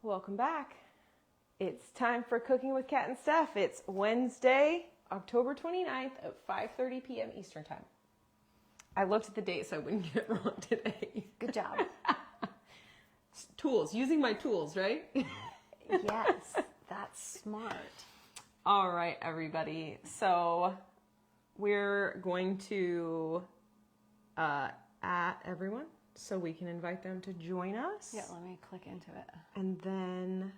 Welcome back. It's time for Cooking with Kat and Steph. It's Wednesday, October 29th at 5:30 p.m. Eastern Time. I looked at the date so I wouldn't get it wrong today. Good job. Tools, using my tools, right? Yes, that's smart. All right, everybody. So we're going to add everyone so we can invite them to join us. Yeah, let me click into it. And then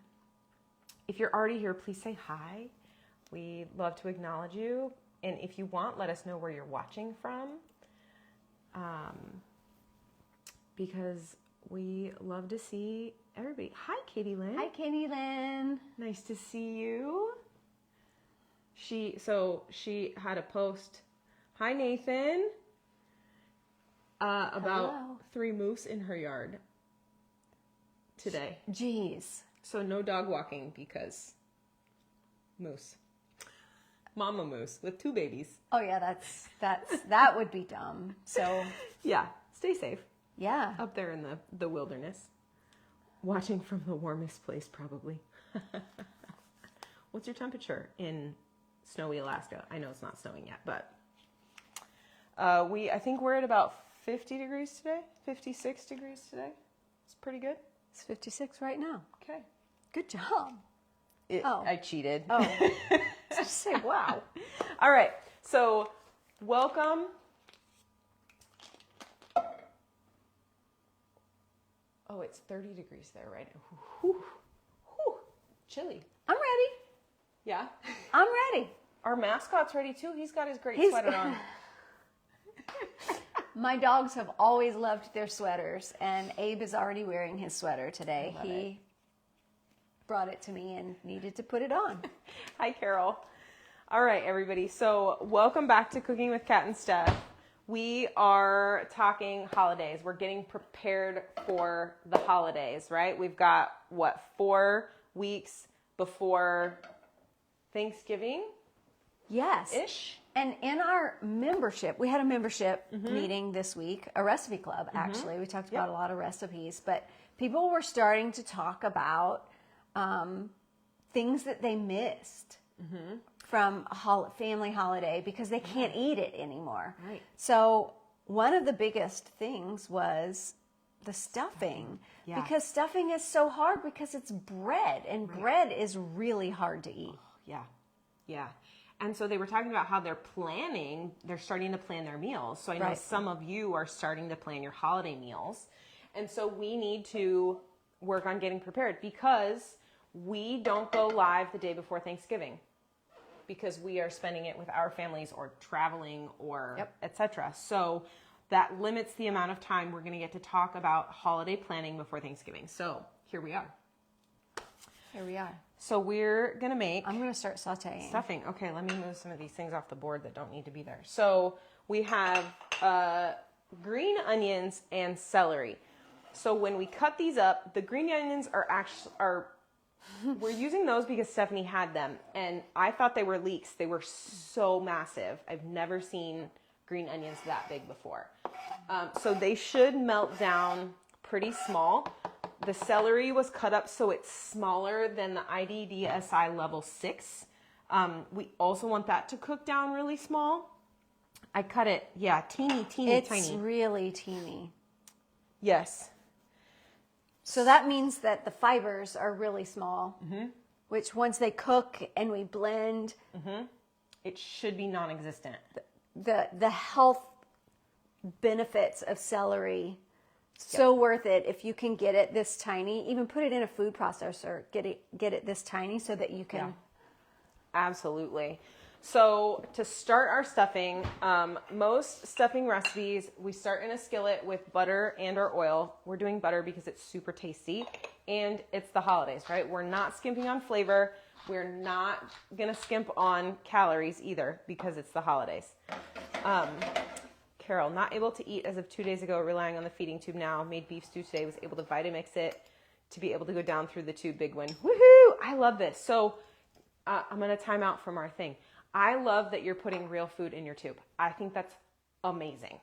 if you're already here, please say hi. We love to acknowledge you. And if you want, let us know where you're watching from. Because we love to see everybody. Hi, Katie Lynn. Hi, Katie Lynn. Nice to see you. She had a post. Hi, Nathan. About Hello. 3 moose in her yard today. Jeez. So no dog walking because moose. Mama moose with 2 babies. Oh yeah, that would be dumb. So Yeah, stay safe yeah. up there in the wilderness. Watching from the warmest place probably. What's your temperature in snowy Alaska? I know it's not snowing yet, but I think we're at about 50 degrees today, 56 degrees today. It's pretty good. It's 56 right now. Okay. Good job. I cheated. Oh. Just say wow. All right. So, welcome. Oh, it's 30 degrees there right now. Whew. Whew. Chilly. I'm ready. Yeah. I'm ready. Our mascot's ready too. He's got his great sweater on. My dogs have always loved their sweaters, and Abe is already wearing his sweater today. He brought it to me and needed to put it on. Hi, Carol. All right, everybody. So welcome back to Cooking with Kat and Steph. We are talking holidays. We're getting prepared for the holidays, right? We've got, 4 weeks before Thanksgiving? Yes. Ish? And in our membership, we had a membership meeting this week, a recipe club, actually. We talked about a lot of recipes, but people were starting to talk about things that they missed from a family holiday because they can't eat it anymore. Right. So one of the biggest things was the stuffing. Yeah. Because stuffing is so hard because it's bread, and bread is really hard to eat. Yeah. And so they were talking about how they're starting to plan their meals. So I know some of you are starting to plan your holiday meals. And so we need to work on getting prepared because we don't go live the day before Thanksgiving because we are spending it with our families or traveling or etc. So that limits the amount of time we're going to get to talk about holiday planning before Thanksgiving. So here we are. So we're going to make... I'm going to start sauteing. Stuffing. Okay, let me move some of these things off the board that don't need to be there. So we have green onions and celery. So when we cut these up, the green onions are we're using those because Stephanie had them. And I thought they were leeks. They were so massive. I've never seen green onions that big before. So they should melt down pretty small. The celery was cut up so it's smaller than the IDDSI level 6. We also want that to cook down really small. I cut it, teeny, tiny. It's really teeny. Yes. So that means that the fibers are really small, which once they cook and we blend, it should be non-existent. The health benefits of celery, so worth it if you can get it this tiny. Even put it in a food processor. Get it this tiny so that you can. Yeah. Absolutely. So to start our stuffing, most stuffing recipes, we start in a skillet with butter and or oil. We're doing butter because it's super tasty and it's the holidays, right? We're not skimping on flavor. We're not going to skimp on calories either because it's the holidays. Carol, not able to eat as of 2 days ago, relying on the feeding tube now. Made beef stew today, was able to Vitamix it to be able to go down through the tube. Big win. Woohoo! I love this. So I'm going to time out from our thing. I love that you're putting real food in your tube. I think that's amazing.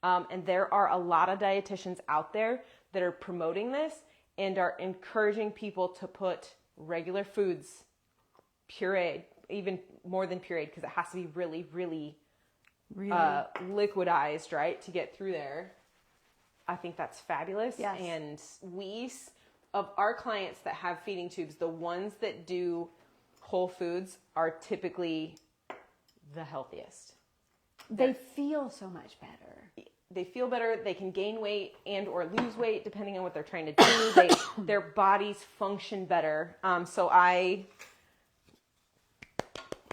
And there are a lot of dietitians out there that are promoting this, and are encouraging people to put regular foods, pureed, even more than pureed, because it has to be really, really liquidized, right, to get through there. I think that's fabulous. Yes. And of our clients that have feeding tubes, the ones that do whole foods are typically the healthiest. They feel so much better. They feel better. They can gain weight and or lose weight depending on what they're trying to do. Their bodies function better.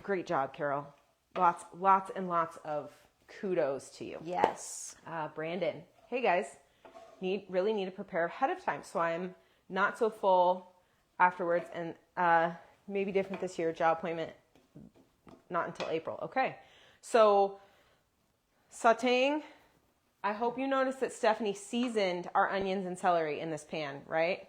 Great job, Carol. Lots and lots of kudos to you. Yes. Brandon, hey guys, really need to prepare ahead of time, so I'm not so full afterwards, and maybe different this year. Job appointment not until April. Okay, so sautéing. I hope you noticed that Stephanie seasoned our onions and celery in this pan, right?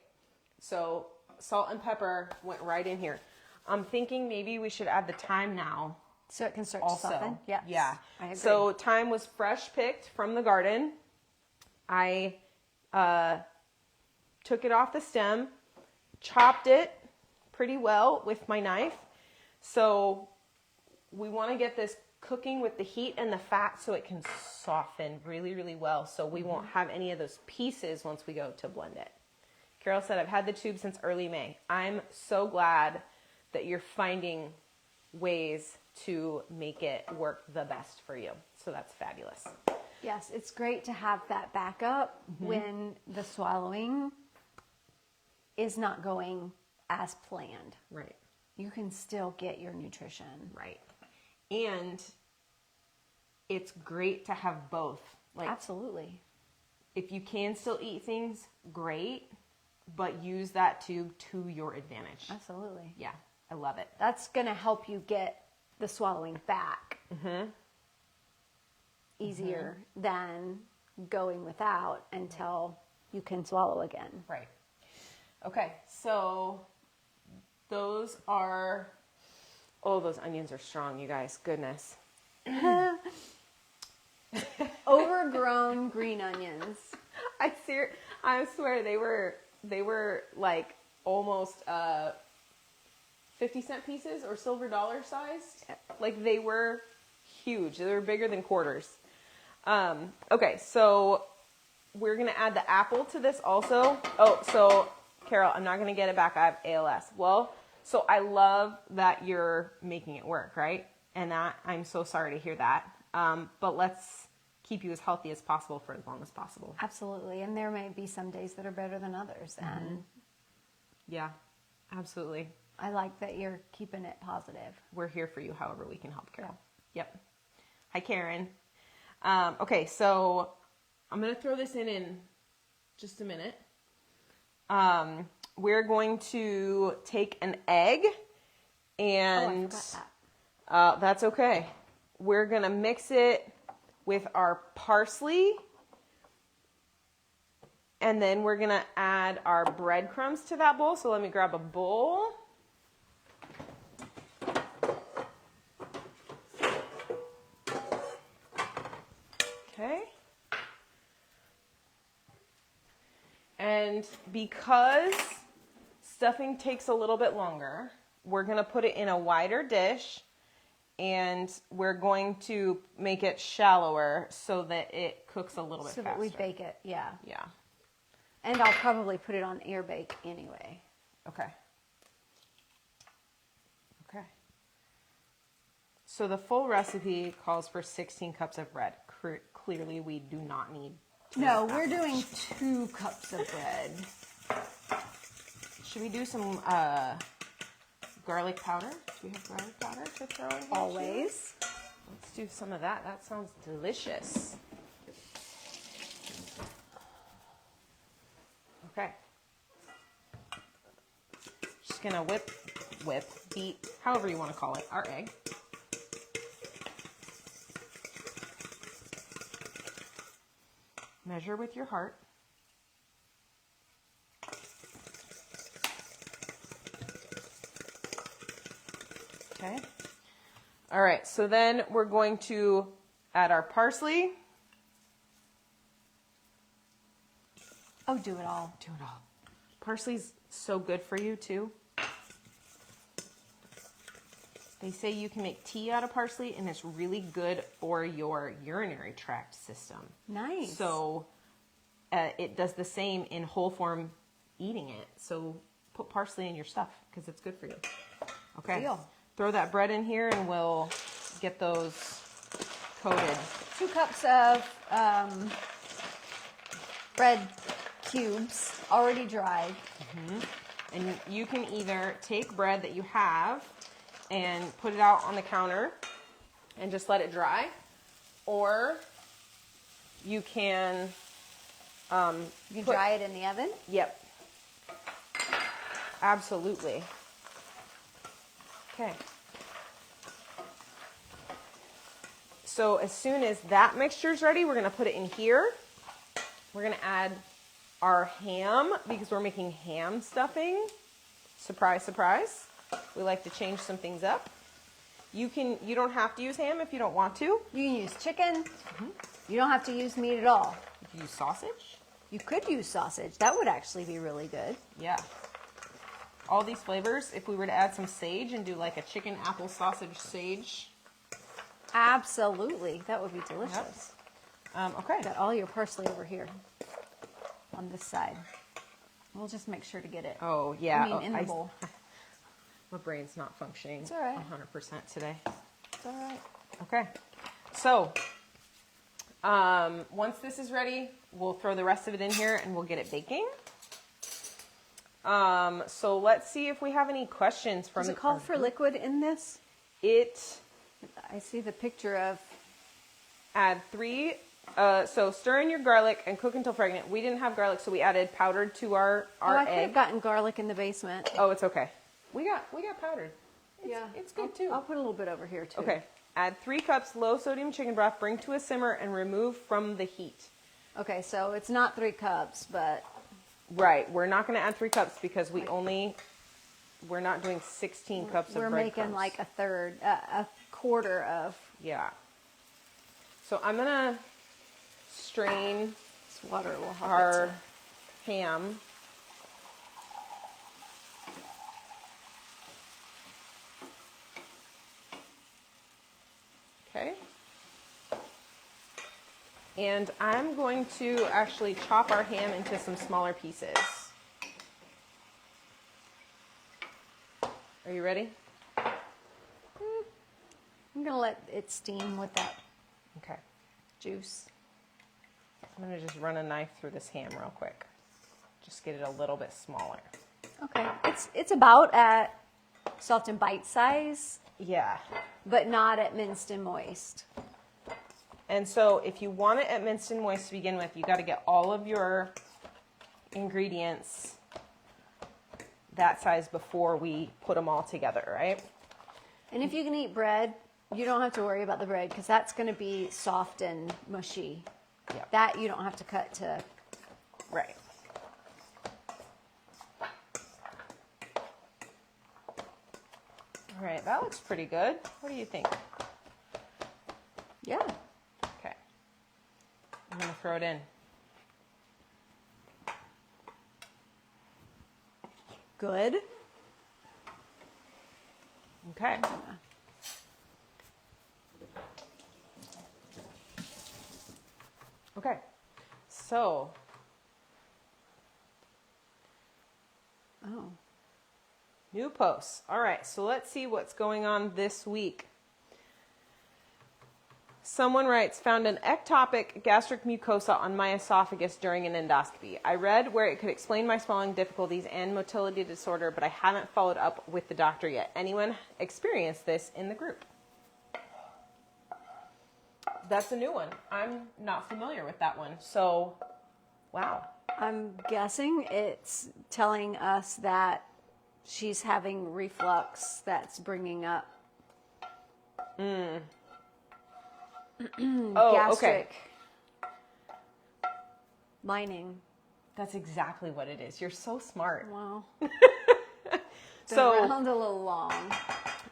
So salt and pepper went right in here. I'm thinking maybe we should add the thyme now. So it can start Also, to soften? Yes. Yeah. I agree. So thyme was fresh picked from the garden. I took it off the stem, chopped it pretty well with my knife. So we want to get this cooking with the heat and the fat so it can soften really, really well. So we won't have any of those pieces once we go to blend it. Carol said, I've had the tube since early May. I'm so glad that you're finding ways to make it work the best for you. So that's fabulous. Yes, it's great to have that backup when the swallowing is not going as planned. Right. You can still get your nutrition. Right. And it's great to have both. Like, absolutely. if you can still eat things, great, but use that tube to your advantage. Absolutely. Yeah, I love it. That's going to help you get the swallowing back easier than going without until you can swallow again. Right. Okay, so those are, those onions are strong, you guys. Goodness. Overgrown green onions. I swear they were like almost 50-cent pieces or silver dollar sized. Like, they were huge. They were bigger than quarters. Okay, so we're going to add the apple to this also. Oh, so Carol, I'm not going to get it back. I have ALS. Well, so I love that you're making it work, right? And I'm so sorry to hear that. But let's keep you as healthy as possible for as long as possible. Absolutely. And there may be some days that are better than others. And yeah, absolutely. I like that you're keeping it positive. We're here for you however we can help, Carol. Yep. Hi, Karen. Okay, so I'm going to throw this in just a minute. We're going to take an egg and... I forgot that. That's okay. We're going to mix it with our parsley. And then we're going to add our breadcrumbs to that bowl. So let me grab a bowl. Okay. And because stuffing takes a little bit longer, we're going to put it in a wider dish, and we're going to make it shallower so that it cooks a little bit faster. So that we bake it, yeah. Yeah. And I'll probably put it on air bake anyway. Okay. Okay. So the full recipe calls for 16 cups of bread. Clearly, we do not need to. No, we're doing 2 cups of bread. Should we do some garlic powder? Do we have garlic powder to throw in here? Always. Let's do some of that. That sounds delicious. Okay. Just gonna beat, however you want to call it, our egg. Measure with your heart. Okay. All right, so then we're going to add our parsley. Oh, do it all. Do it all. Parsley's so good for you too. They say you can make tea out of parsley, and it's really good for your urinary tract system. Nice. So it does the same in whole form eating it. So put parsley in your stuff because it's good for you. Okay. Deal. Throw that bread in here, and we'll get those coated. 2 cups of bread cubes, already dried. And you can either take bread that you have and put it out on the counter and just let it dry, or you can You dry it in the oven? Yep. Absolutely. Okay. So as soon as that mixture is ready, we're going to put it in here. We're going to add our ham because we're making ham stuffing. Surprise, surprise. We like to change some things up. You don't have to use ham if you don't want to. You can use chicken. You don't have to use meat at all. You can use sausage. You could use sausage. That would actually be really good. Yeah. All these flavors, if we were to add some sage and do like a chicken apple sausage sage. Absolutely. That would be delicious. Okay. Got all your parsley over here on this side. We'll just make sure to get it. Oh, yeah. I mean, in the bowl. My brain's not functioning It's all right. 100% today. It's all right. Okay. So, once this is ready, we'll throw the rest of it in here and we'll get it baking. So let's see if we have any questions from. Does it call for liquid in this? I see the picture of. Add 3. So stir in your garlic and cook until fragrant. We didn't have garlic, so we added powdered to our I could egg. have gotten garlic in the basement. Oh, it's okay. We got powdered. It's good too. I'll put a little bit over here too. Okay. Add 3 cups low sodium chicken broth. Bring to a simmer and remove from the heat. Okay, so it's not 3 cups, but Right. We're not going to add 3 cups because we're not doing 16 cups of we're breadcrumbs. making like a quarter of. Yeah. So I'm going to strain This water will help our it ham. Okay. And I'm going to actually chop our ham into some smaller pieces. Are you ready? I'm going to let it steam with that Okay. juice. I'm going to just run a knife through this ham real quick. Just get it a little bit smaller. Okay, it's about at soft and bite size, Yeah. but not at minced and moist. And so if you want it at minced and moist to begin with, you got to get all of your ingredients that size before we put them all together, right? And if you can eat bread, you don't have to worry about the bread because that's going to be soft and mushy. Yep. That you don't have to cut to. Right. All right, that looks pretty good. What do you think? Yeah. Okay. I'm going to throw it in. Good. Okay. Okay. So, Oh. new posts. All right, so let's see what's going on this week. Someone writes, found an ectopic gastric mucosa on my esophagus during an endoscopy. I read where it could explain my swallowing difficulties and motility disorder, but I haven't followed up with the doctor yet. Anyone experienced this in the group? That's a new one. I'm not familiar with that one. So, wow. I'm guessing it's telling us that she's having reflux that's bringing up Oh, gastric okay. lining. That's exactly what it is. You're so smart. Wow. So, around a little long.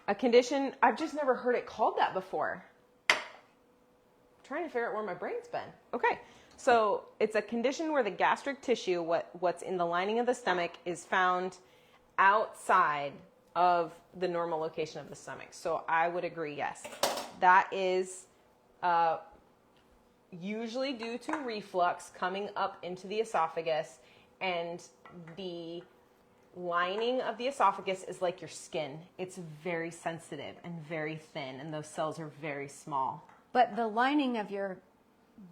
a condition, I've just never heard it called that before. I'm trying to figure out where my brain's been. Okay. So it's a condition where the gastric tissue, what's in the lining of the stomach, is found outside of the normal location of the stomach. So I would agree, yes. That is usually due to reflux coming up into the esophagus, and the lining of the esophagus is like your skin. It's very sensitive and very thin, and those cells are very small. But the lining of your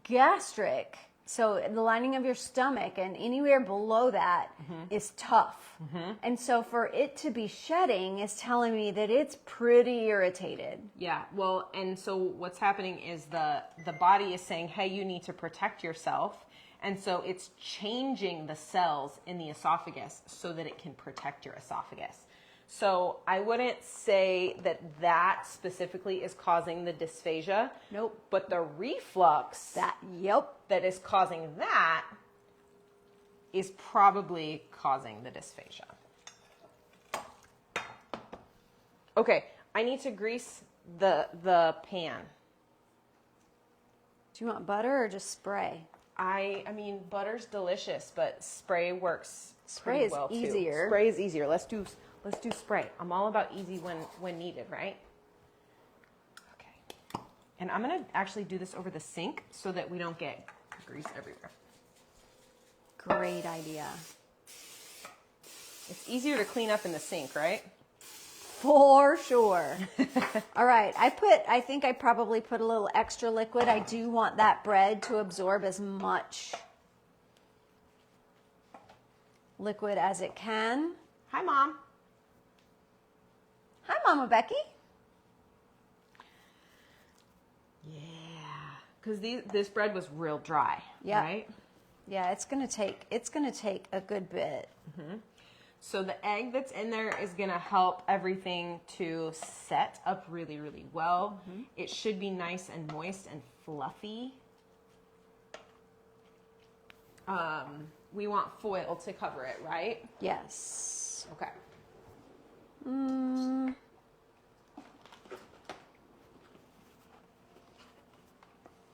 gastric, so the lining of your stomach and anywhere below that is tough. And so for it to be shedding is telling me that it's pretty irritated. Yeah, well, and so what's happening is the body is saying, hey, you need to protect yourself. And so it's changing the cells in the esophagus so that it can protect your esophagus. So I wouldn't say that specifically is causing the dysphagia. Nope. But the reflux that is causing that is probably causing the dysphagia. Okay, I need to grease the pan. Do you want butter or just spray? I mean, butter's delicious, but spray works Spray pretty is well too. easier. Spray is easier. Let's do spray. I'm all about easy when needed, right? Okay. And I'm gonna actually do this over the sink so that we don't get grease everywhere. Great idea. It's easier to clean up in the sink, right? For sure. All right. I think I probably put a little extra liquid. I do want that bread to absorb as much liquid as it can. Hi, Mom. Hi, Mama Becky. Yeah. Because this bread was real dry, right? Yeah, it's gonna take a good bit. So the egg that's in there is going to help everything to set up really, really well. It should be nice and moist and fluffy. We want foil to cover it, right? Yes. Okay. Mm.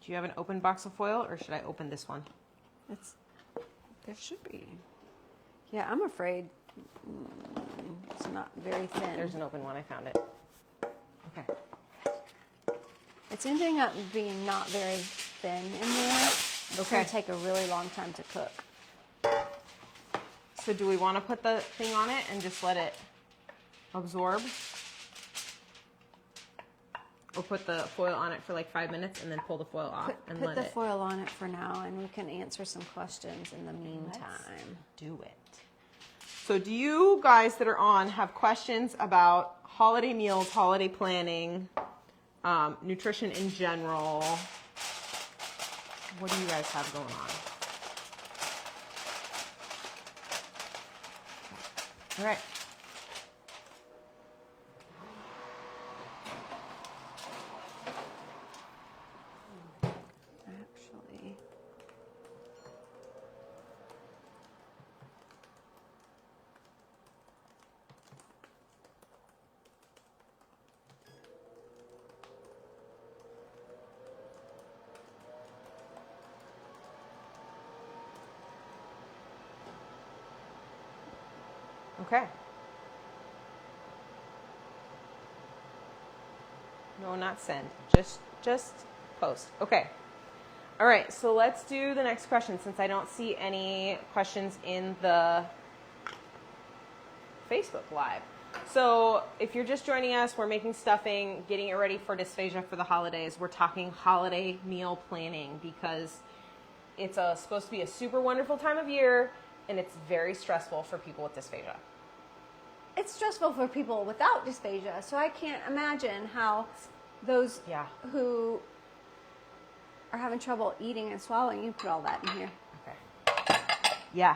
Do you have an open box of foil, or should I open this one? There should be. Yeah, I'm afraid it's not very thin. There's an open one. I found it. Okay. It's ending up being not very thin in there. It's going to take a really long time to cook. So do we want to put the thing on it and just let it absorb? Or put the foil on it for like 5 minutes and then pull the foil off and Put the foil on it for now, and we can answer some questions in the meantime. Let's do it. So do you guys that are on have questions about holiday meals, holiday planning, nutrition in general? What do you guys have going on? All right. Actually, Okay. No, not send. Just post. Okay. All right, so let's do the next question since I don't see any questions in the Facebook Live. So if you're just joining us, we're making stuffing, getting it ready for dysphagia for the holidays. We're talking holiday meal planning because it's supposed to be a super wonderful time of year, and it's very stressful for people with dysphagia. it's stressful for people without dysphagia, so I can't imagine how those who are having trouble eating and swallowing, you put all that in here. Okay. Yeah.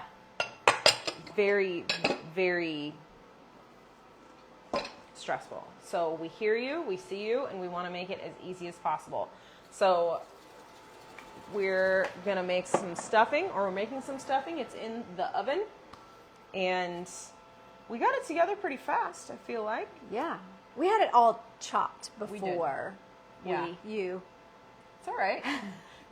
Very, very stressful. So we hear you, we see you, and we want to make it as easy as possible. So we're going to make some stuffing, or we're making some stuffing. It's in the oven. And we got it together pretty fast, I feel like. Yeah. We had it all chopped before. Yeah. You. It's all right.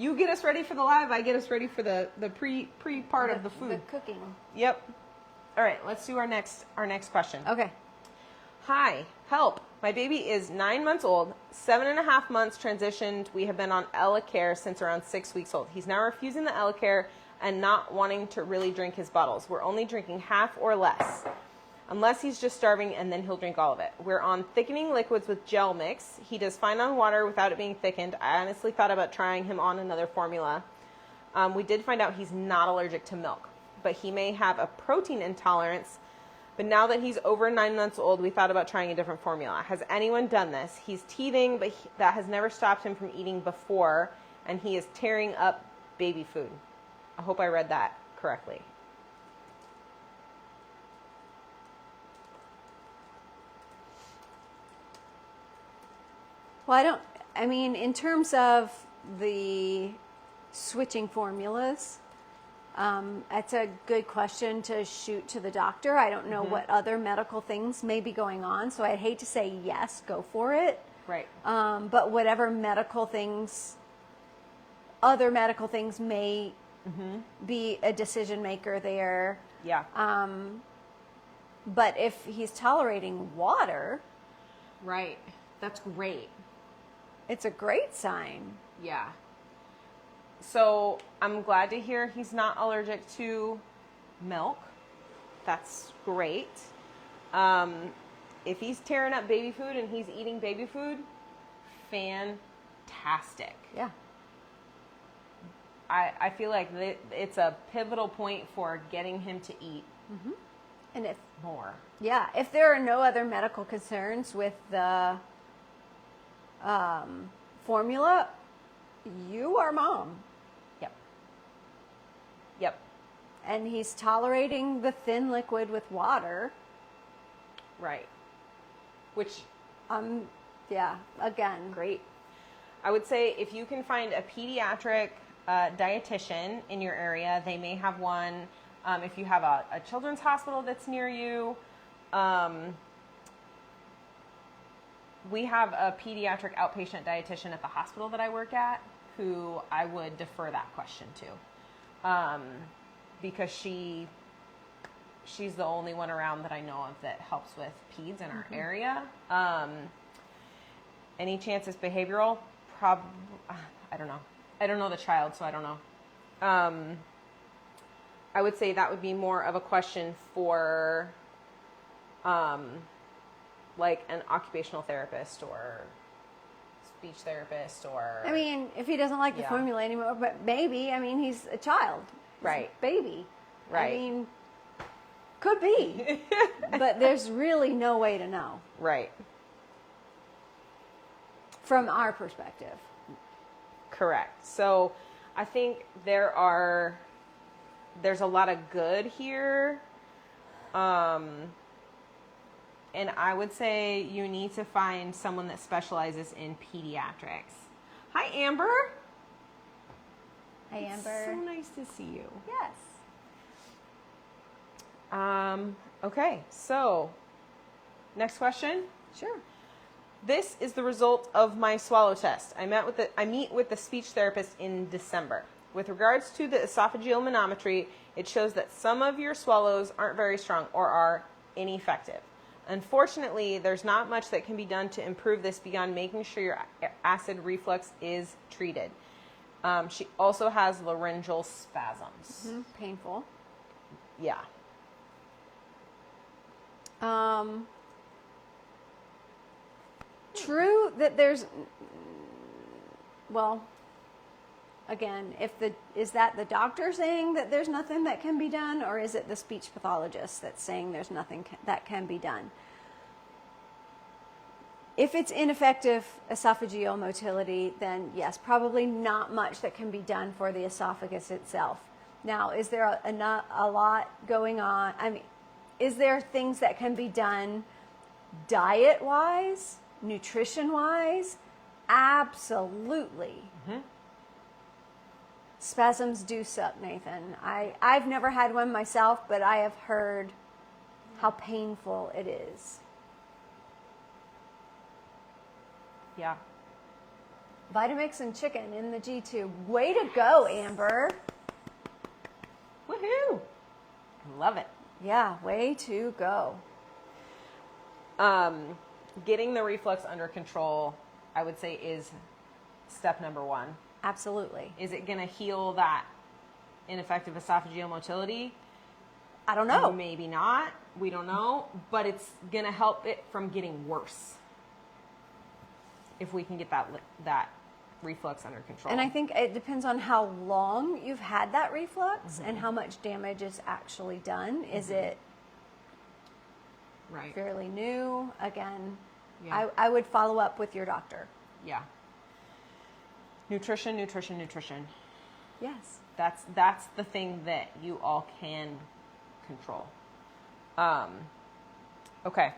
You get us ready for the live. I get us ready for the pre part of the food. The cooking. Yep. All right, let's do our next question. Okay. Hi, help. My baby is 9 months old, 7.5 months transitioned. We have been on Elecare since around 6 weeks old. He's now refusing the Elecare and not wanting to really drink his bottles. We're only drinking half or less, unless he's just starving, and then he'll drink all of it. We're on thickening liquids with gel mix. He does fine on water without it being thickened. I honestly thought about trying him on another formula. We did find out he's not allergic to milk, but he may have a protein intolerance. But now that he's over 9 months old, we thought about trying a different formula. Has anyone done this? He's teething, but that has never stopped him from eating before, and he is tearing up baby food. I hope I read that correctly. Well, in terms of the switching formulas, it's a good question to shoot to the doctor. I don't know what other medical things may be going on, so I'd hate to say yes, go for it. Right. But whatever other medical things may be a decision maker there. Yeah. But if he's tolerating water, Right. That's great. it's a great sign. Yeah. So I'm glad to hear he's not allergic to milk. That's great. If he's tearing up baby food and he's eating baby food, fantastic. Yeah. I feel like it's a pivotal point for getting him to eat And if more. if there are no other medical concerns with the formula, you are mom. Yep. Yep. And he's tolerating the thin liquid with water. Right. Which, Again. great. I would say if you can find a pediatric dietitian in your area, they may have one. If you have a children's hospital that's near you, we have a pediatric outpatient dietitian at the hospital that I work at who I would defer that question to, because she's the only one around that I know of that helps with peds in our area. Any chance it's behavioral? I don't know. I don't know the child, so I don't know. I would say that would be more of a question for, like an occupational therapist or speech therapist or... If he doesn't like the formula anymore, but maybe, he's a child. He's Right. a baby. Right. Could be. But there's really no way to know Right. from our perspective. Correct. So I think there's a lot of good here. And I would say you need to find someone that specializes in pediatrics. Hi, Amber. Hey, It's Amber. so nice to see you. Yes. Okay, so next question. Sure. This is the result of my swallow test. I meet with the speech therapist in December. With regards to the esophageal manometry, it shows that some of your swallows aren't very strong or are ineffective. Unfortunately, there's not much that can be done to improve this beyond making sure your acid reflux is treated. She also has laryngeal spasms. Painful. Yeah. True that there's, again, is that the doctor saying that there's nothing that can be done, or is it the speech pathologist that's saying there's nothing that can be done? If it's ineffective esophageal motility, then yes, probably not much that can be done for the esophagus itself. Now, is there a lot going on? Is there things that can be done diet-wise, nutrition-wise? Absolutely. Spasms do suck, Nathan. I've never had one myself, but I have heard how painful it is. Yeah. Vitamix and chicken in the G2. Way to go, Amber. Woohoo! Love it. Yeah, way to go. Getting the reflux under control, I would say, is step number one. Absolutely. Is it going to heal that ineffective esophageal motility? I don't know. Maybe not. We don't know. But it's going to help it from getting worse if we can get that reflux under control. And I think it depends on how long you've had that reflux and how much damage is actually done. Is it right. fairly new? Again, Yeah. I would follow up with your doctor. Yeah. Nutrition, nutrition, nutrition. Yes. That's the thing that you all can control. Okay.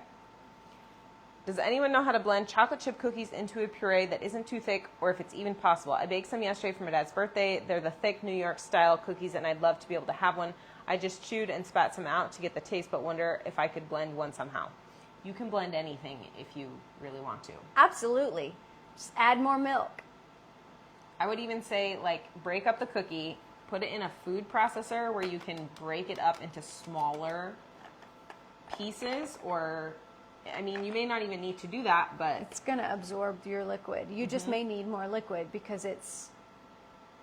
Does anyone know how to blend chocolate chip cookies into a puree that isn't too thick, or if it's even possible? I baked some yesterday for my dad's birthday. They're the thick New York style cookies, and I'd love to be able to have one. I just chewed and spat some out to get the taste, but wonder if I could blend one somehow. You can blend anything if you really want to. Absolutely. Just add more milk. I would even say, like, break up the cookie, put it in a food processor where you can break it up into smaller pieces, or, I mean, you may not even need to do that, but It's going to absorb your liquid. You just may need more liquid because it's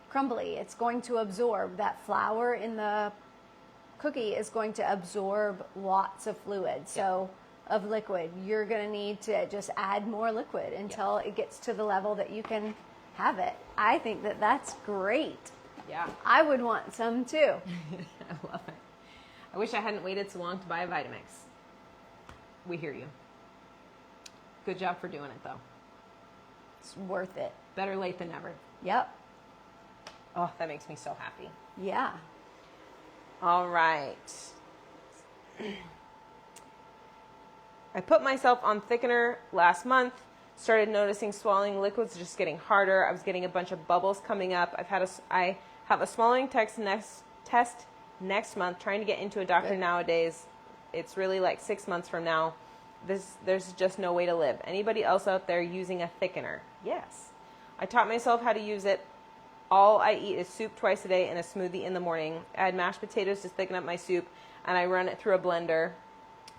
crumbly. It's going to absorb. That flour in the cookie is going to absorb lots of fluid. So of liquid, you're going to need to just add more liquid until it gets to the level that you can have it. I think that that's great. yeah, I would want some too. I love it. I wish I hadn't waited so long to buy a Vitamix. We hear you. Good job for doing it, though. It's worth it. Better late than never. Yep. Oh, that makes me so happy. Yeah. All right. I put myself on thickener last month. Started noticing swallowing liquids just getting harder. I was getting a bunch of bubbles coming up. I have a swallowing test next month. Trying to get into a doctor nowadays. It's really like 6 months from now. There's just no way to live. Anybody else out there using a thickener? Yes. I taught myself how to use it. All I eat is soup twice a day and a smoothie in the morning. I add mashed potatoes to thicken up my soup, and I run it through a blender.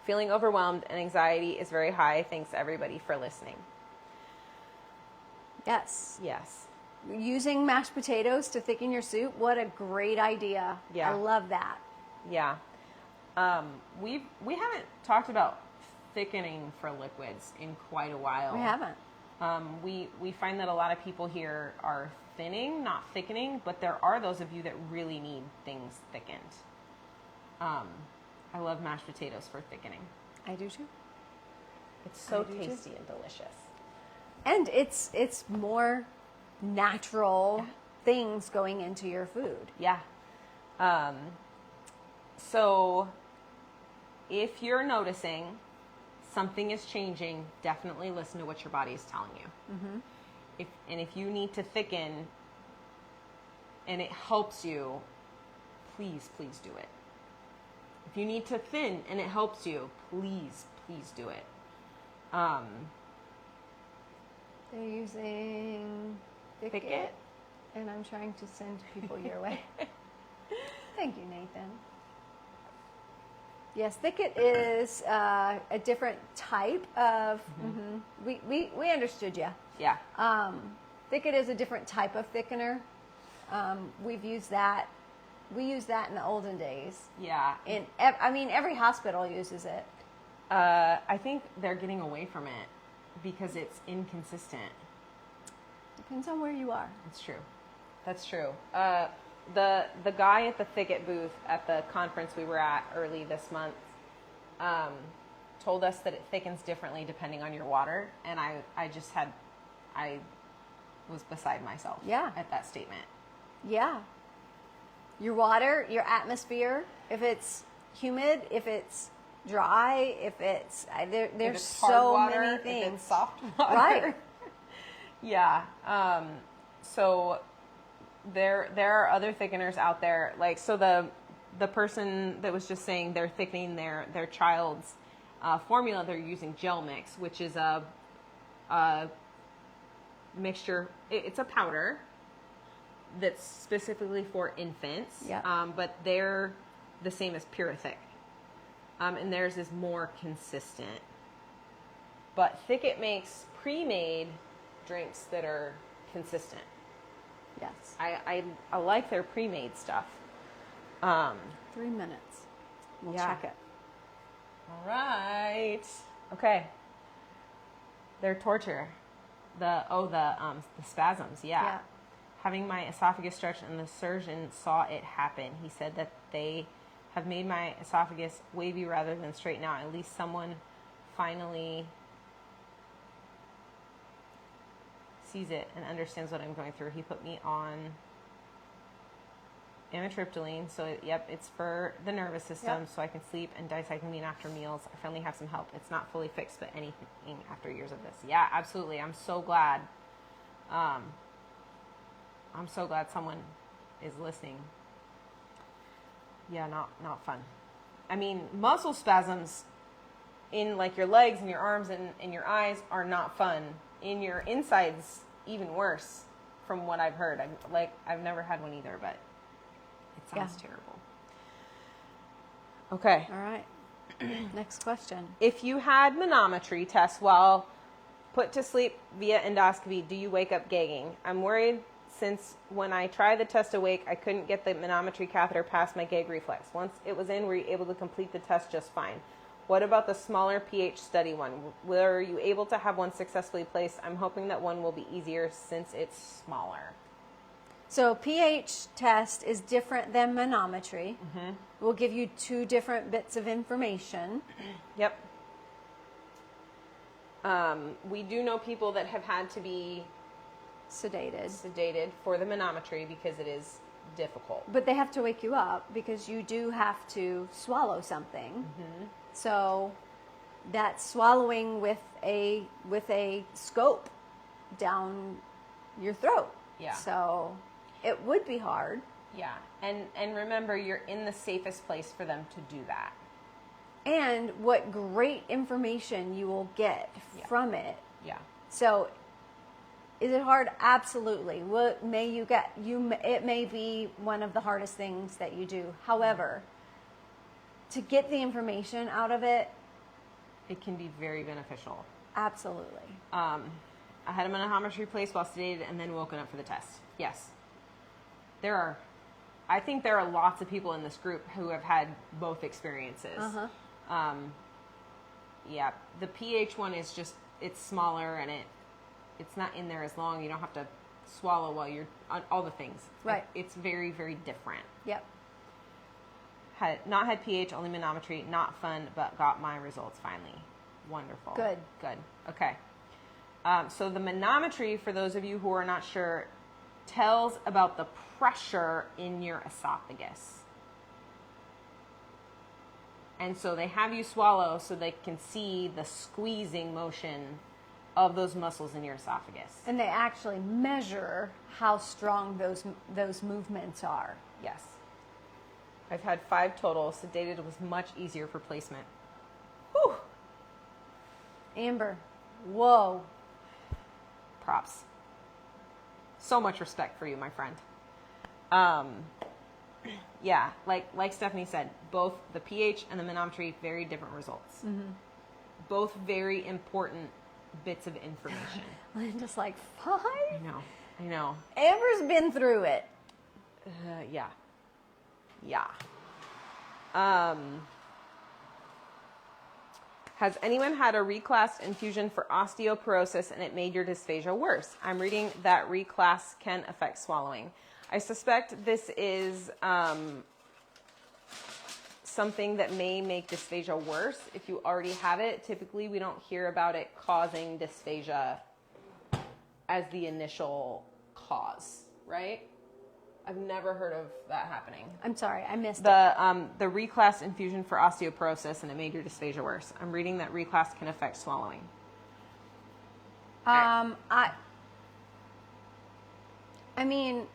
Feeling overwhelmed and anxiety is very high. Thanks, everybody, for listening. Yes. Yes. Using mashed potatoes to thicken your soup, what a great idea. Yeah. I love that. Yeah. We haven't talked about thickening for liquids in quite a while. We haven't. We find that a lot of people here are thinning, not thickening, but there are those of you that really need things thickened. I love mashed potatoes for thickening. I do too. It's so I do too. tasty and delicious. And it's more natural things going into your food. Yeah. So if you're noticing something is changing, definitely listen to what your body is telling you. Mm-hmm. If you need to thicken and it helps you, please do it. If you need to thin and it helps you, please do it. They're using Thicket, and I'm trying to send people your way. Thank you, Nathan. Yes, Thicket is a different type of. We understood you. Yeah. Thicket is a different type of thickener. We've used that. We used that in the olden days. Yeah. And every hospital uses it. I think they're getting away from it because it's inconsistent. Depends on where you are. That's true. That's true. The guy at the Thicket booth at the conference we were at early this month told us that it thickens differently depending on your water, and I was beside myself at that statement. Yeah. Your water, your atmosphere, if it's humid, if it's dry, if it's there's so water, many things. if it's soft water. Right. Yeah. So there are other thickeners out there. Like, so the person that was just saying they're thickening their child's formula, they're using gel mix, which is a mixture. It's a powder that's specifically for infants. Yeah. But they're the same as Puree'ing. And theirs is more consistent. But Thicket makes pre-made drinks that are consistent. Yes. I like their pre-made stuff. 3 minutes. We'll check it. All right. Okay. Their torture. The spasms. Yeah. Having my esophagus stretched, and the surgeon saw it happen. He said that they have made my esophagus wavy rather than straight now. At least someone finally sees it and understands what I'm going through. He put me on amitriptyline, so it's for the nervous system, so I can sleep, and dicyclomine after meals. I finally have some help. It's not fully fixed, but anything after years of this. Yeah, absolutely. I'm so glad. I'm so glad someone is listening. Yeah, not fun. I mean, muscle spasms in like your legs and your arms and your eyes are not fun. In your insides, even worse, from what I've heard. I've never had one either, but it sounds terrible. Okay. All right. Next question. If you had manometry tests while put to sleep via endoscopy, do you wake up gagging? I'm worried since when I tried the test awake, I couldn't get the manometry catheter past my gag reflex. Once it was in, were you able to complete the test just fine? What about the smaller pH study one? Were you able to have one successfully placed? I'm hoping that one will be easier since it's smaller. So pH test is different than manometry. Mm-hmm. We'll give you 2 different bits of information. Yep. We do know people that have had to be sedated for the manometry because it is difficult. But they have to wake you up because you do have to swallow something. Mm-hmm. So that's swallowing with a scope down your throat. Yeah. So it would be hard. Yeah. And remember, you're in the safest place for them to do that. And what great information you will get from it. Yeah. So is it hard? Absolutely. What may you get? It may be one of the hardest things that you do. However, to get the information out of it, it can be very beneficial. Absolutely. I had a manometry placed while sedated and then woken up for the test. Yes. I think there are lots of people in this group who have had both experiences. Uh-huh. Yeah, the pH one is just, it's smaller and it's not in there as long. You don't have to swallow while you're on all the things. Right. It's very, very different. Yep. Not had pH, only manometry. Not fun, but got my results finally. Wonderful. Good. Okay. So the manometry, for those of you who are not sure, tells about the pressure in your esophagus. And so they have you swallow so they can see the squeezing motion of those muscles in your esophagus. And they actually measure how strong those movements are. Yes. I've had 5 total. Sedated was much easier for placement. Whew. Amber, whoa. Props. So much respect for you, my friend. Yeah, like Stephanie said, both the pH and the manometry, very different results. Mm-hmm. Both very important bits of information. Linda's like, 5? I know. Amber's been through it. Yeah. Has anyone had a reclass infusion for osteoporosis and it made your dysphagia worse? I'm reading that reclass can affect swallowing. I suspect this is something that may make dysphagia worse if you already have it. Typically, we don't hear about it causing dysphagia as the initial cause, right? I've never heard of that happening. I'm sorry, I missed it. The reclass infusion for osteoporosis and it made your dysphagia worse. I'm reading that reclass can affect swallowing. I mean,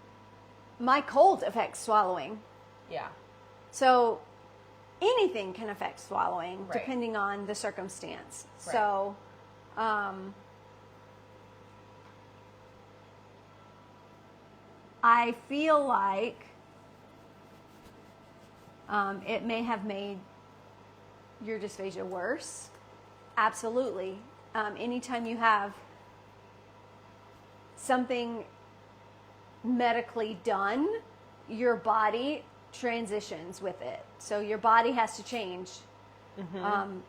my cold affects swallowing. Yeah. So anything can affect swallowing Right. depending on the circumstance. Right. So I feel like it may have made your dysphagia worse. Absolutely. Anytime you have something medically done, your body transitions with it. So your body has to change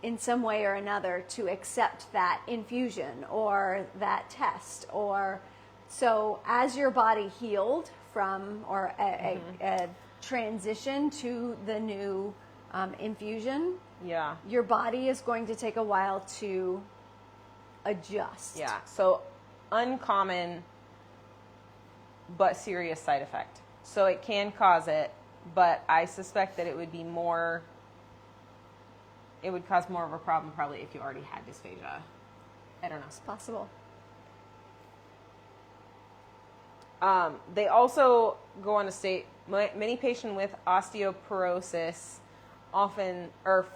in some way or another to accept that infusion or that test. Or so as your body healed from or a transition to the new infusion, your body is going to take a while to adjust. Yeah. So uncommon but serious side effect. So it can cause it, but I suspect that it would be more. It would cause more of a problem probably if you already had dysphagia. I don't know. It's possible. They also go on to state many patients with osteoporosis often, or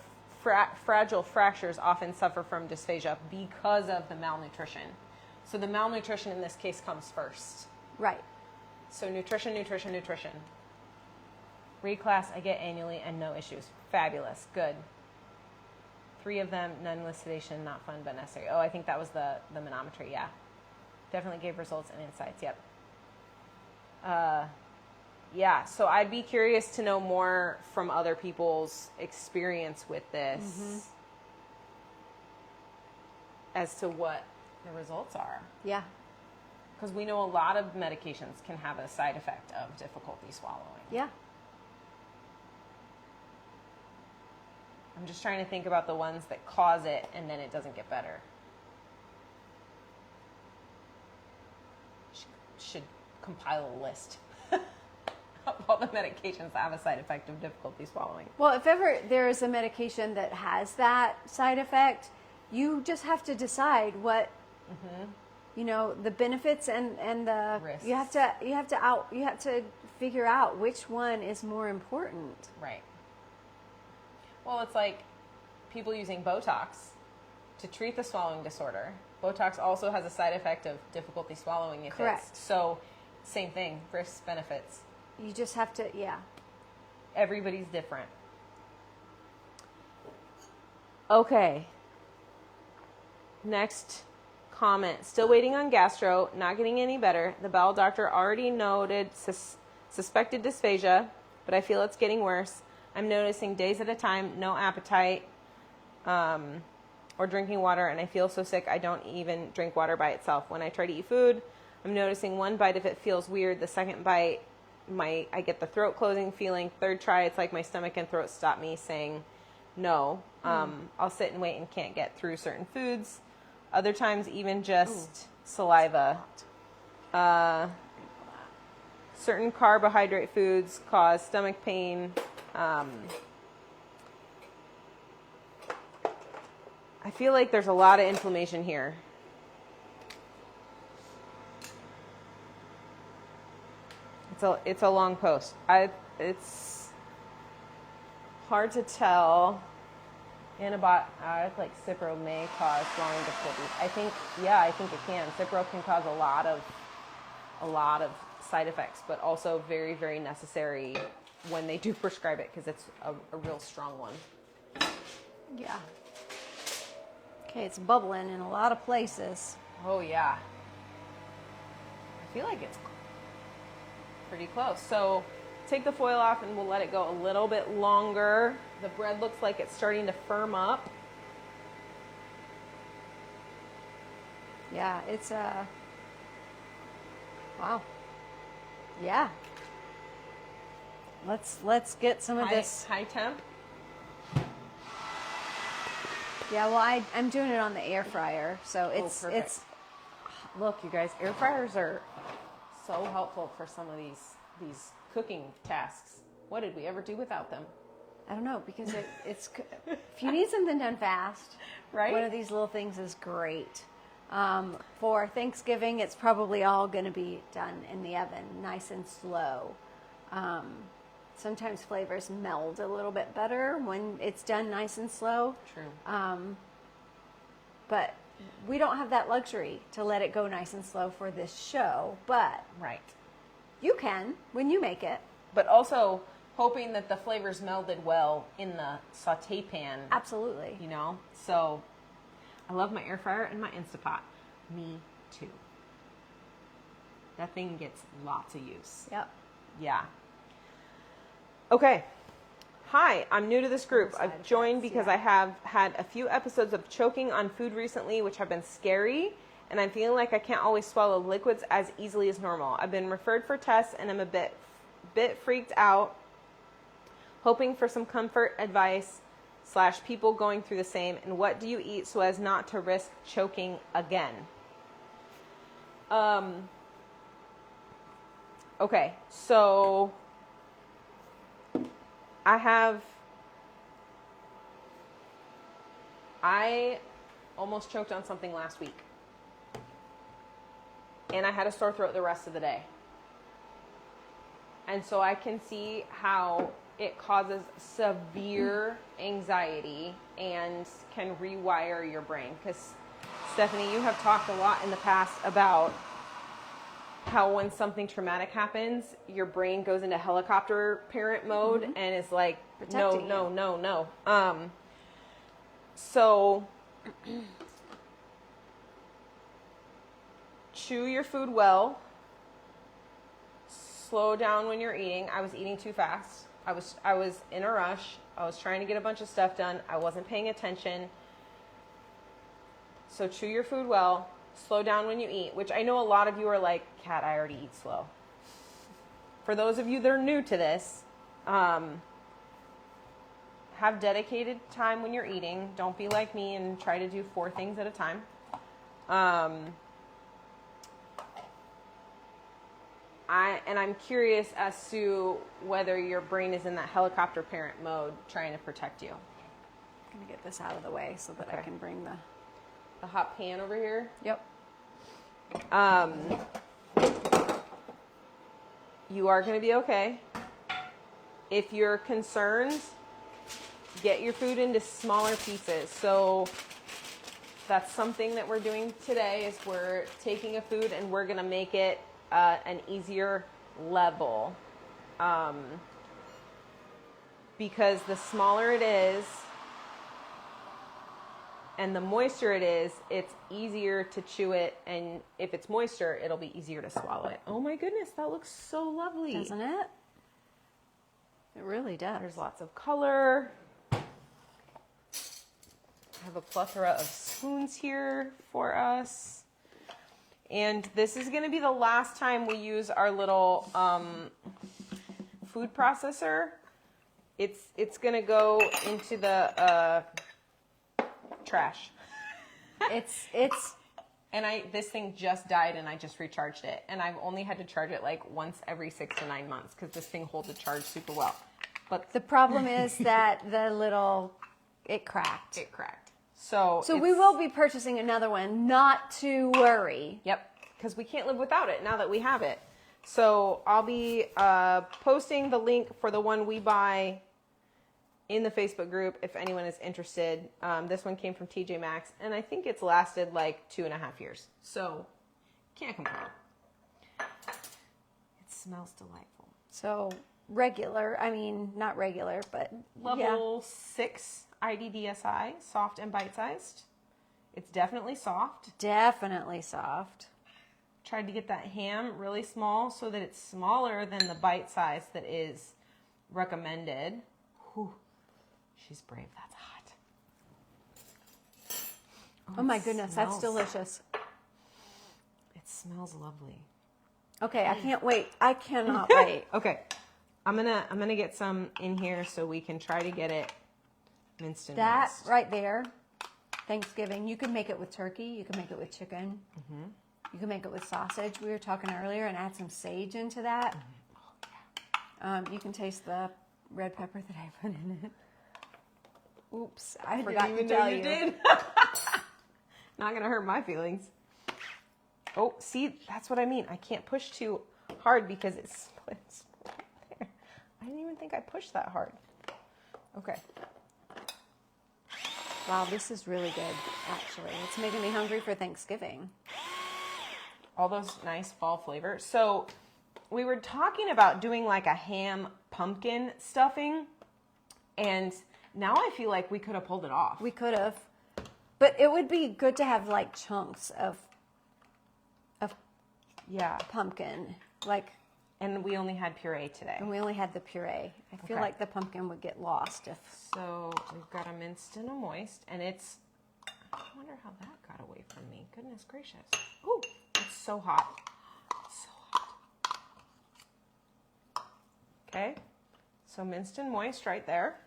fragile fractures often suffer from dysphagia because of the malnutrition. So the malnutrition in this case comes first. Right. So nutrition. Reclass I get annually and no issues. Fabulous. Good. 3 of them, none with sedation, not fun but necessary. Oh, I think that was the manometry, yeah. Definitely gave results and insights, yep. Yeah, so I'd be curious to know more from other people's experience with this as to what the results are. Yeah. Because we know a lot of medications can have a side effect of difficulty swallowing. Yeah. I'm just trying to think about the ones that cause it and then it doesn't get better. Should compile a list of all the medications that have a side effect of difficulty swallowing. Well, if ever there is a medication that has that side effect, you just have to decide what you know, the benefits and the risks. You have to figure out which one is more important. Right. Well, it's like people using Botox to treat the swallowing disorder. Botox also has a side effect of difficulty swallowing. Correct. So, same thing, risks, benefits. You just have to, yeah. Everybody's different. Okay. Next comment. Still waiting on gastro, not getting any better. The bowel doctor already noted suspected dysphagia, but I feel it's getting worse. I'm noticing days at a time, no appetite, or drinking water, and I feel so sick I don't even drink water by itself. When I try to eat food, I'm noticing one bite of it feels weird. The second bite, I get the throat closing feeling. Third try, it's like my stomach and throat stop me saying no. I'll sit and wait and can't get through certain foods. Other times, even just saliva. Certain carbohydrate foods cause stomach pain. I feel like there's a lot of inflammation here. It's a long post. It's hard to tell. Antibiotic like Cipro may cause swallowing difficulties. I think it can. Cipro can cause a lot of side effects, but also very, very necessary when they do prescribe it because it's a real strong one. Yeah. Okay, it's bubbling in a lot of places. Oh yeah. I feel like it's pretty close. So take the foil off and we'll let it go a little bit longer. The bread looks like it's starting to firm up. Yeah, it's wow. Yeah. Let's get some of this high temp. Yeah, well, I'm doing it on the air fryer, so it's Look, you guys, air fryers are so helpful for some of these cooking tasks. What did we ever do without them? I don't know, because it's if you need something done fast, right? One of these little things is great. For Thanksgiving, it's probably all going to be done in the oven, nice and slow. Sometimes flavors meld a little bit better when it's done nice and slow. True. But we don't have that luxury to let it go nice and slow for this show. But right. You can when you make it. But also hoping that the flavors melded well in the saute pan. Absolutely. You know? So I love my air fryer and my Instapot. Me too. That thing gets lots of use. Yep. Yeah. Okay. Hi, I'm new to this group. Side I've joined effects, because yeah. I have had a few episodes of choking on food recently, which have been scary, and I'm feeling like I can't always swallow liquids as easily as normal. I've been referred for tests, and I'm a bit freaked out, hoping for some comfort advice / people going through the same. And what do you eat so as not to risk choking again? Okay, so I almost choked on something last week. And I had a sore throat the rest of the day. And so I can see how it causes severe anxiety and can rewire your brain. Because, Stephanie, you have talked a lot in the past about how when something traumatic happens, your brain goes into helicopter parent mode and is like, Protecting no. So chew your food well. Slow down when you're eating. I was eating too fast. I was in a rush. I was trying to get a bunch of stuff done. I wasn't paying attention. So chew your food well. Slow down when you eat, which I know a lot of you are like, Kat, I already eat slow. For those of you that are new to this, have dedicated time when you're eating. Don't be like me and try to do 4 things at a time. I'm curious as to whether your brain is in that helicopter parent mode trying to protect you. I'm going to get this out of the way so that I can bring The hot pan over here. Yep. You are going to be okay. If you're concerned, get your food into smaller pieces. So that's something that we're doing today is we're taking a food and we're going to make it an easier level. Because the smaller it is and the moister it is, it's easier to chew it. And if it's moister, it'll be easier to swallow it. Oh my goodness, that looks so lovely. Doesn't it? It really does. There's lots of color. I have a plethora of spoons here for us. And this is going to be the last time we use our little food processor. It's going to go into the trash. It's And this thing just died and I just recharged it. And I've only had to charge it like once every 6 to 9 months because this thing holds a charge super well. But the problem is that it cracked. it cracked. So we will be purchasing another one, not to worry. Yep, because we can't live without it now that we have it. So I'll be posting the link for the one we buy in the Facebook group if anyone is interested. This one came from TJ Maxx, and I think it's lasted like 2.5 years. So can't complain. It smells delightful. So not regular, but Level 6 IDDSI, soft and bite-sized. It's definitely soft. Definitely soft. Tried to get that ham really small so that it's smaller than the bite size that is recommended. Whew. She's brave. That's hot. Oh my goodness, that's delicious. It smells lovely. Okay, I can't wait. I cannot wait. Okay. I'm gonna get some in here so we can try to get it minced and That minced. right there, Thanksgiving, you can make it with turkey, you can make it with chicken, you can make it with sausage. We were talking earlier, and add some sage into that. You can taste the red pepper that I put in it. Oops, I forgot to tell you. Did. Not gonna hurt my feelings. Oh, see, that's what I mean. I can't push too hard because it splits right there. I didn't even think I pushed that hard. Okay. Wow, this is really good, actually. It's making me hungry for Thanksgiving. All those nice fall flavors. So we were talking about doing like a ham pumpkin stuffing, and now I feel like we could have pulled it off. We could have, but it would be good to have like chunks of Yeah. pumpkin, like, And we only had puree today. and we only had the puree. I feel Okay. like the pumpkin would get lost if. So we've got a minced and a moist, and it's, I wonder how that got away from me. Goodness gracious. Ooh, it's so hot. It's so hot. Okay, so minced and moist right there.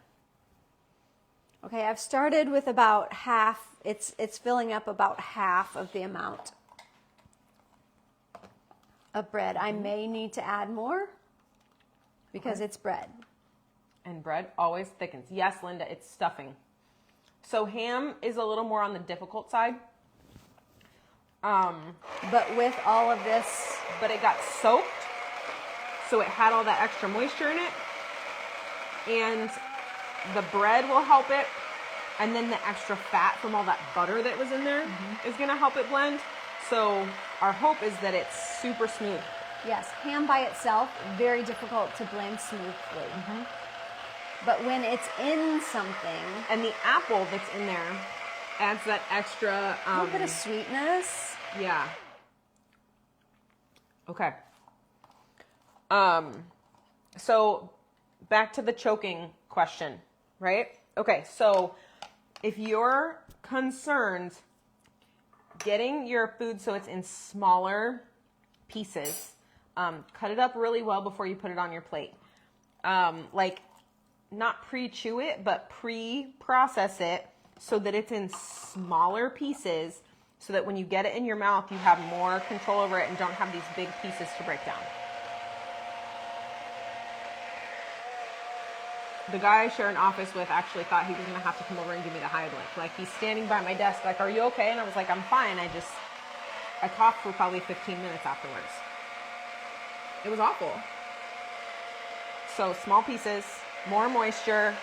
Okay, I've started with about half. It's filling up about half of the amount of bread. I may need to add more because it's bread. And bread always thickens. Yes, Linda, it's stuffing. So ham is a little more on the difficult side. But with all of this, But it got soaked, so it had all that extra moisture in it. And the bread will help it. And then the extra fat from all that butter that was in there is going to help it blend. So our hope is that it's super smooth. yes, ham by itself, very difficult to blend smoothly. But when it's in something, And the apple that's in there adds that extra... a little bit of sweetness. Yeah. Okay. So back to the choking question, right? Okay, so if you're concerned getting your food so it's in smaller pieces, cut it up really well before you put it on your plate. Like, not pre-chew it, but pre-process it so that it's in smaller pieces so that when you get it in your mouth, you have more control over it and don't have these big pieces to break down. The guy I share an office with actually thought he was going to have to come over and give me the Heimlich. Like, he's standing by my desk like, are you okay? And I was like, I'm fine. I coughed for probably 15 minutes afterwards. It was awful. So small pieces, more moisture,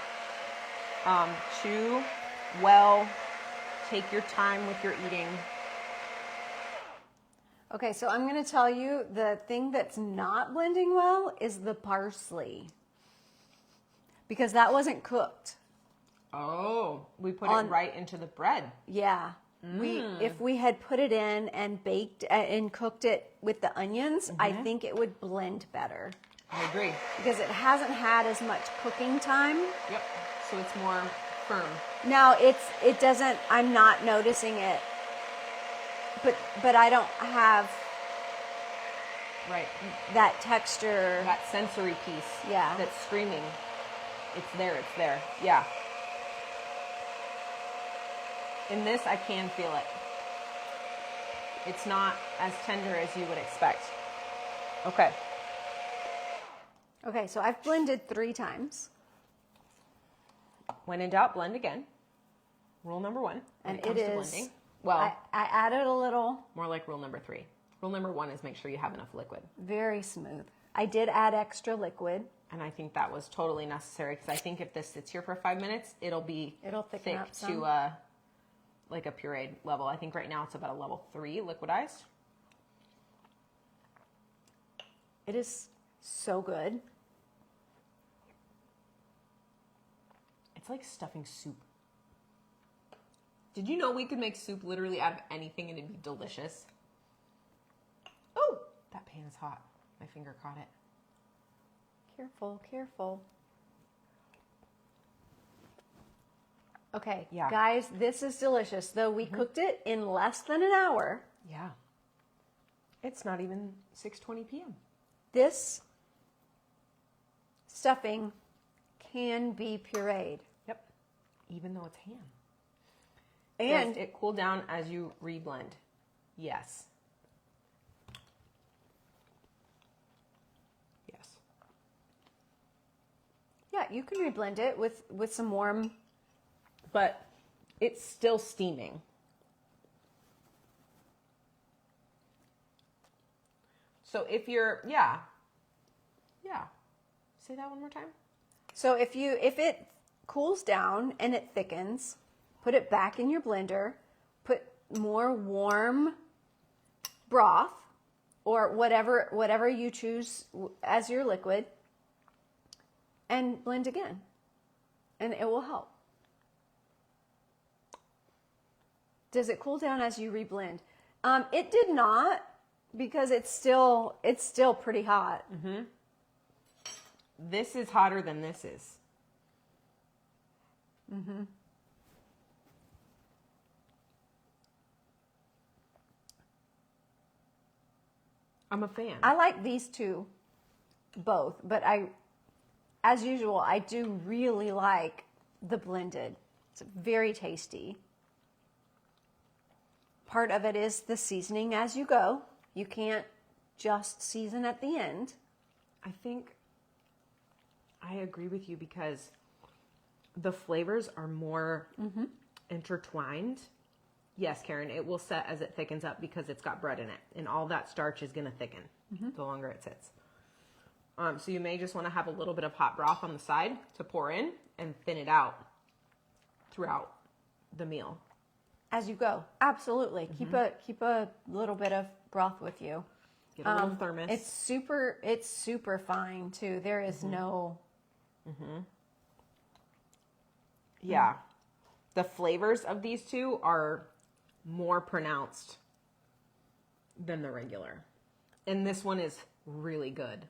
chew well, take your time with your eating. Okay, so I'm going to tell you the thing that's not blending well is the parsley. Because that wasn't cooked. Oh, we put it right into the bread. Yeah. If we had put it in and baked and cooked it with the onions, I think it would blend better. I agree. Because it hasn't had as much cooking time. Yep. So it's more firm. Now it doesn't, I'm not noticing it. But I don't have Right. that texture. That sensory piece. Yeah. That's screaming. It's there. Yeah. In this, I can feel it. It's not as tender as you would expect. Okay. Okay, so I've blended 3 times. When in doubt, blend again. Rule number 1. And when it comes it to is, blending. Well, I added a little, more like rule number 3. Rule number 1 is make sure you have enough liquid. very smooth. I did add extra liquid. And I think that was totally necessary because I think if this sits here for 5 minutes, it'll thicken thicken up some. to like a pureed level. I think right now it's about a level 3 liquidized. It is so good. It's like stuffing soup. Did you know we could make soup literally out of anything and it'd be delicious? Oh, that pan is hot. My finger caught it. Careful, careful. Okay, Yeah. guys, this is delicious. Though we cooked it in less than an hour, Yeah. It's not even 6:20 p.m. this stuffing can be pureed. Yep. Even though it's ham. And Does it cool down as you reblend? Yes. Yes. yeah, you can reblend it with some warm. But it's still steaming. So if you're, yeah. Say that one more time. So if it cools down and it thickens, put it back in your blender, put more warm broth or whatever you choose as your liquid, and blend again, and it will help. Does it cool down as you reblend? It did not, because it's still pretty hot. Mm-hmm. This is hotter than this is. Mm-hmm. I'm a fan. I like these two, both, but as usual, I do really like the blended. It's very tasty. Part of it is the seasoning as you go. You can't just season at the end. I think I agree with you because the flavors are more intertwined. Yes, Karen, it will set as it thickens up because it's got bread in it, and all that starch is going to thicken the longer it sits. So you may just want to have a little bit of hot broth on the side to pour in and thin it out throughout the meal. As you go, absolutely. Keep a little bit of broth with you. Get a little thermos. It's super fine too. There is no. Yeah, the flavors of these two are more pronounced than the regular, and this one is really good.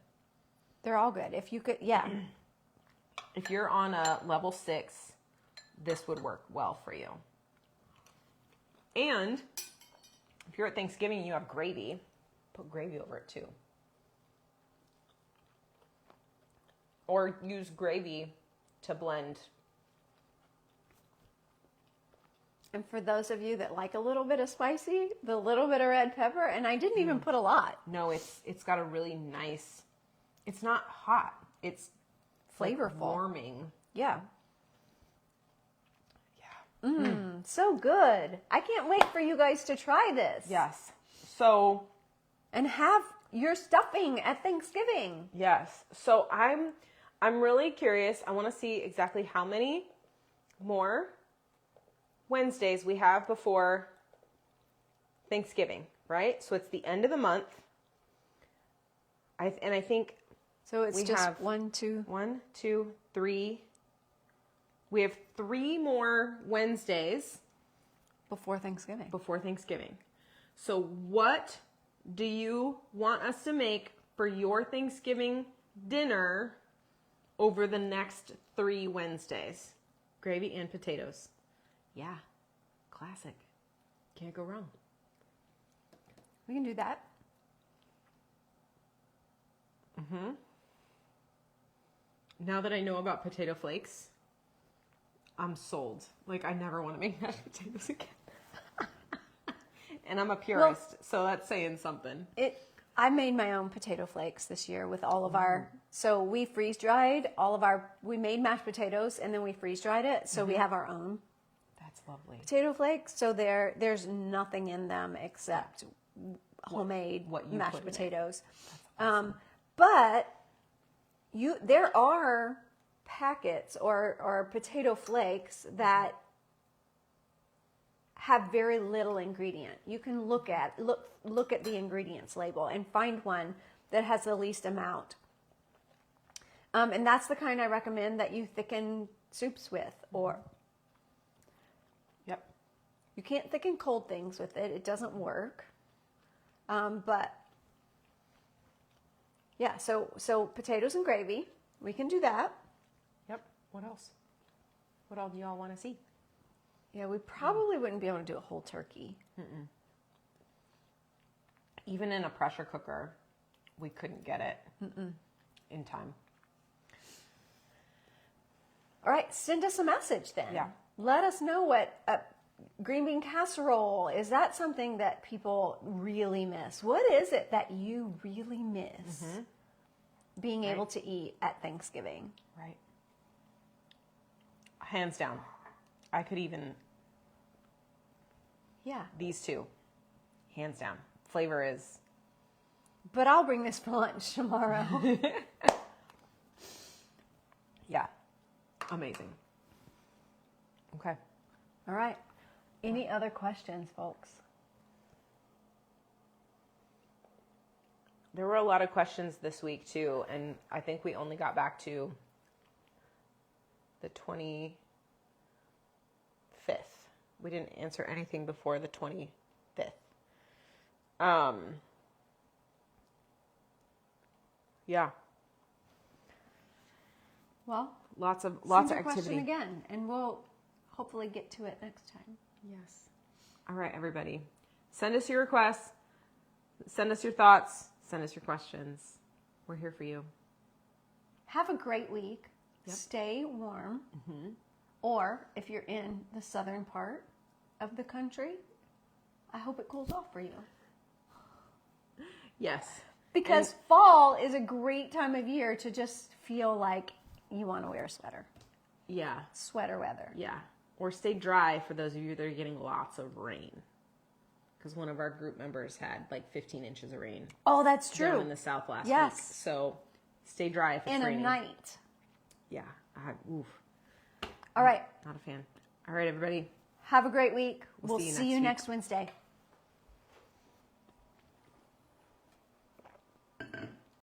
They're all good. If you could, yeah. If you're on a level 6, this would work well for you. And if you're at Thanksgiving and you have gravy, put gravy over it too. Or use gravy to blend. And for those of you that like a little bit of spicy, the little bit of red pepper, and I didn't even put a lot. No, it's got a really nice, it's not hot. It's flavorful. Like warming. Yeah. Yeah. So good. I can't wait for you guys to try this. Yes. So. And have your stuffing at Thanksgiving. Yes. So I'm really curious. I want to see exactly how many more Wednesdays we have before Thanksgiving, right? So it's the end of the month. I think so it's we just have 1, 2, 3. We have 3 more Wednesdays before Thanksgiving. So what do you want us to make for your Thanksgiving dinner over the next 3 Wednesdays? Gravy and potatoes. Yeah, classic. Can't go wrong. We can do that. Now that I know about potato flakes, I'm sold. Like, I never want to make mashed potatoes again. And I'm a purist, so that's saying something. I made my own potato flakes this year with all of our, so we freeze dried we made mashed potatoes and then we freeze dried it. So we have our own. That's lovely. Potato flakes. So there's nothing in them except homemade mashed potatoes. Awesome. But there are packets or potato flakes that have very little ingredient. You can look at the ingredients label and find one that has the least amount. And that's the kind I recommend that you thicken soups with, or Yep. you can't thicken cold things with it. It doesn't work. But yeah, so potatoes and gravy, we can do that. Yep. What else? What all do y'all want to see? Yeah, we probably wouldn't be able to do a whole turkey. Even in a pressure cooker, we couldn't get it in time. All right, send us a message then. Yeah. Let us know what green bean casserole, is that something that people really miss? What is it that you really miss being able to eat at Thanksgiving? Right. Hands down. I could even... Yeah. These two. Hands down. Flavor is... But I'll bring this for lunch tomorrow. Yeah. Amazing. Okay. All right. Any other questions, folks? There were a lot of questions this week too, and I think we only got back to the 25th. We didn't answer anything before the 25th. Yeah. Well, Lots of send your activity. question again, and we'll hopefully get to it next time. Yes. All right, everybody. Send us your requests. Send us your thoughts. Send us your questions. We're here for you. Have a great week. Yep. Stay warm. Or if you're in the southern part of the country, I hope it cools off for you. Yes. Because fall is a great time of year to just feel like you want to wear a sweater. Yeah. Sweater weather. Yeah. Or stay dry for those of you that are getting lots of rain. Because one of our group members had like 15 inches of rain. Oh, that's true. Down in the south last week. Yes. So stay dry if it's In raining. a night. Yeah. Oof. All right. Not a fan. All right, everybody. Have a great week. We'll We'll see you see next you week. next Wednesday.